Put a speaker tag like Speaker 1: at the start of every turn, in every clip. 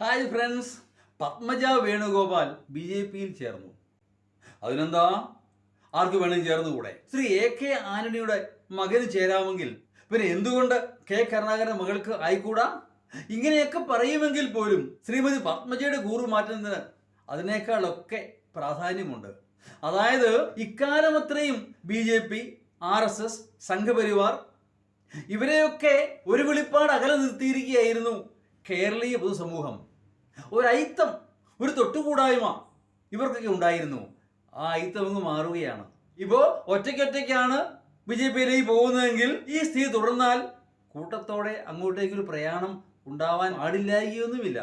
Speaker 1: Hi friends, Padmaja Venugopal BJP-യിൽ ചേർന്നു. അതിനെന്താ, ആർക്ക് വേണമെങ്കിൽ ചേർന്നുകൂടെ? ശ്രീ AK ആന്റണിയുടെ മകന് ചേരാമെങ്കിൽ പിന്നെ എന്തുകൊണ്ട് കരുണാകരന്റെ മകൾക്ക് ആയിക്കൂടാ? ഇങ്ങനെയൊക്കെ പറയുമെങ്കിൽ പോലും ശ്രീമതി പത്മജയുടെ കൂറ് മാറ്റുന്നതിന് അതിനേക്കാളൊക്കെ പ്രാധാന്യമുണ്ട്. അതായത് ഇക്കാലമത്രയും BJP, RSS, സംഘപരിവാർ ഇവരെയൊക്കെ ഒരു വെളിപ്പാട് അകലെ നിർത്തിയിരിക്കുകയായിരുന്നു കേരളീയ പൊതുസമൂഹം. ഒരൈത്തം, ഒരു തൊട്ടുകൂടായ്മ ഇവർക്കൊക്കെ ഉണ്ടായിരുന്നു. ആ ഐത്തം അങ്ങ് മാറുകയാണ്. ഇപ്പോൾ ഒറ്റയ്ക്കൊറ്റയ്ക്കാണ് BJP-യിലേക്ക് പോകുന്നതെങ്കിൽ ഈ സ്ഥിതി തുടർന്നാൽ കൂട്ടത്തോടെ അങ്ങോട്ടേക്കൊരു പ്രയാണം ഉണ്ടാവാൻ പാടില്ലായികയൊന്നുമില്ല.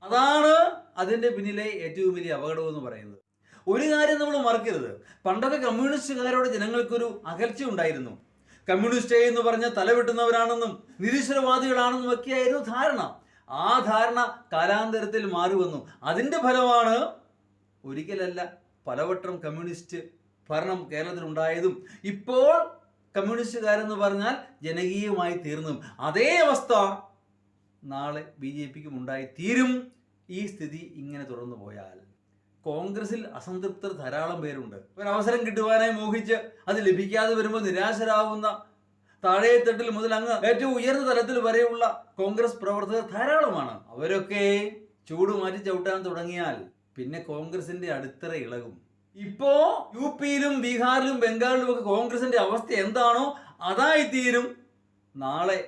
Speaker 1: അതാണ് അതിൻ്റെ പിന്നിലെ ഏറ്റവും വലിയ അപകടമെന്ന് പറയുന്നത്. ഒരു കാര്യം നമ്മൾ മറക്കരുത്, പണ്ടൊക്കെ കമ്മ്യൂണിസ്റ്റുകാരോട് ജനങ്ങൾക്കൊരു അകൽച്ച ഉണ്ടായിരുന്നു. കമ്മ്യൂണിസ്റ്റ് എന്ന് പറഞ്ഞ തലവെട്ടുന്നവരാണെന്നും നിരീശ്വരവാദികളാണെന്നും ഒക്കെയായിരുന്നു ധാരണ. ആ ധാരണ കാലാന്തരത്തിൽ മാറുവന്നു. അതിൻ്റെ ഫലമാണ് ഒരിക്കലല്ല പലവട്ടം കമ്മ്യൂണിസ്റ്റ് ഭരണം കേരളത്തിലുണ്ടായതും ഇപ്പോൾ കമ്മ്യൂണിസ്റ്റുകാരെന്ന് പറഞ്ഞാൽ ജനകീയമായി തീർന്നതും. അതേ അവസ്ഥ നാളെ BJP-ക്കും ഉണ്ടായിത്തീരും ഈ സ്ഥിതി ഇങ്ങനെ തുടർന്നു പോയാൽ. കോൺഗ്രസിൽ അസംതൃപ്തർ ധാരാളം പേരുണ്ട്. ഒരവസരം കിട്ടുവാനായി മോഹിച്ച് അത് ലഭിക്കാതെ വരുമ്പോൾ നിരാശരാകുന്ന താഴെത്തട്ടിൽ മുതൽ അങ്ങ് ഏറ്റവും ഉയർന്ന തലത്തിൽ വരെയുള്ള കോൺഗ്രസ് പ്രവർത്തകർ ധാരാളമാണ്. അവരൊക്കെ ചൂട് മാറ്റി ചവിട്ടാൻ തുടങ്ങിയാൽ പിന്നെ കോൺഗ്രസിന്റെ അടിത്തറ ഇളകും. ഇപ്പോ UP-യിലും ബീഹാറിലും ബംഗാളിലും ഒക്കെ കോൺഗ്രസിന്റെ അവസ്ഥ എന്താണോ അതായിത്തീരും നാളെ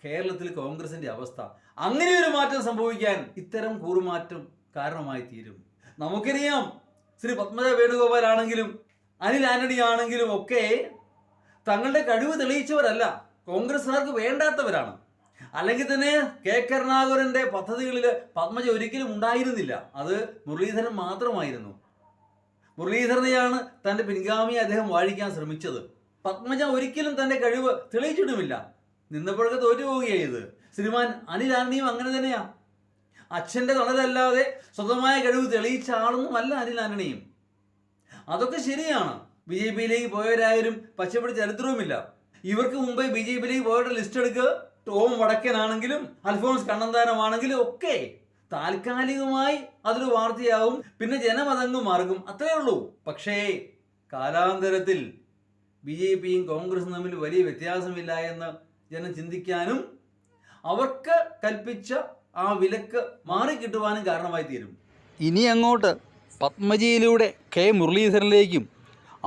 Speaker 1: കേരളത്തിൽ കോൺഗ്രസിന്റെ അവസ്ഥ. അങ്ങനെ ഒരു മാറ്റം സംഭവിക്കാൻ ഇത്തരം കൂറുമാറ്റം കാരണമായി തീരും. നമുക്കറിയാം, ശ്രീ പത്മജ വേണുഗോപാൽ ആണെങ്കിലും അനിൽ ആന്റണി ആണെങ്കിലും ഒക്കെ തങ്ങളുടെ കഴിവ് തെളിയിച്ചവരല്ല, കോൺഗ്രസ്സുകാർക്ക് വേണ്ടാത്തവരാണ്. അല്ലെങ്കിൽ തന്നെ കരുണാകരന്റെ പദ്ധതികളിൽ പത്മജ ഒരിക്കലും ഉണ്ടായിരുന്നില്ല. അത് മുരളീധരൻ മാത്രമായിരുന്നു. മുരളീധരനെയാണ് തൻ്റെ പിൻഗാമിയെ അദ്ദേഹം വാഴിക്കാൻ ശ്രമിച്ചത്. പത്മജ ഒരിക്കലും തൻ്റെ കഴിവ് തെളിയിച്ചിട്ടുമില്ല. നിന്നപ്പോഴൊക്കെ തോറ്റുപോവുകയായത്. ശ്രീമാൻ അനിൽ ആന്റണിയും അങ്ങനെ തന്നെയാ. അച്ഛൻ്റെ തണലല്ലാതെ സ്വന്തമായ കഴിവ് തെളിയിച്ച ആളൊന്നുമല്ല അനിൽ ആന്റണിയും. അതൊക്കെ ശരിയാണ്. BJP-യിലേക്ക് പോയവരായാലും പച്ചപ്പിടി ചരിത്രവുമില്ല. ഇവർക്ക് മുമ്പേ BJP-യിലേക്ക് പോയവരുടെ ലിസ്റ്റ് എടുക്കുക. ടോം വടക്കനാണെങ്കിലും അൽഫോൺസ് കണ്ണന്താനമാണെങ്കിലും ഒക്കെ താൽക്കാലികമായി അതൊരു വാർത്തയാവും, പിന്നെ ജനമതങ്ങ് മാർഗം, അത്രയേ ഉള്ളൂ. പക്ഷേ കാലാന്തരത്തിൽ BJP-യും കോൺഗ്രസും തമ്മിൽ വലിയ വ്യത്യാസമില്ല എന്ന് ജനം ചിന്തിക്കാനും അവർക്ക് കൽപ്പിച്ച ആ വിലക്ക് മാറിക്കിട്ടുവാനും കാരണമായി തീരും. ഇനി അങ്ങോട്ട് പത്മജയിലൂടെ മുരളീധരനിലേക്കും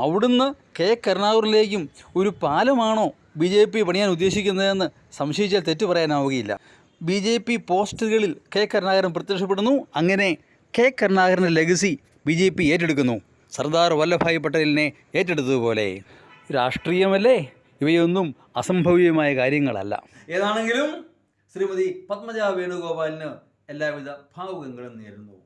Speaker 1: അവിടുന്ന് കരുണാകരനിലേക്കും ഒരു പാലമാണോ BJP പണിയാൻ ഉദ്ദേശിക്കുന്നതെന്ന് സംശയിച്ചാൽ തെറ്റു പറയാനാവുകയില്ല. BJP പോസ്റ്ററുകളിൽ കരുണാകരൻ പ്രത്യക്ഷപ്പെടുന്നു. അങ്ങനെ കരുണാകരൻ്റെ ലെഗസി BJP ഏറ്റെടുക്കുന്നു. സർദാർ വല്ലഭായ് പട്ടേലിനെ ഏറ്റെടുത്തതുപോലെ. രാഷ്ട്രീയമല്ലേ, ഇവയൊന്നും അസംഭവ്യമായ കാര്യങ്ങളല്ല. ഏതാണെങ്കിലും ശ്രീമതി പത്മജ വേണുഗോപാലിന് എല്ലാവിധ ഭാവുകങ്ങളും നേരുന്നു.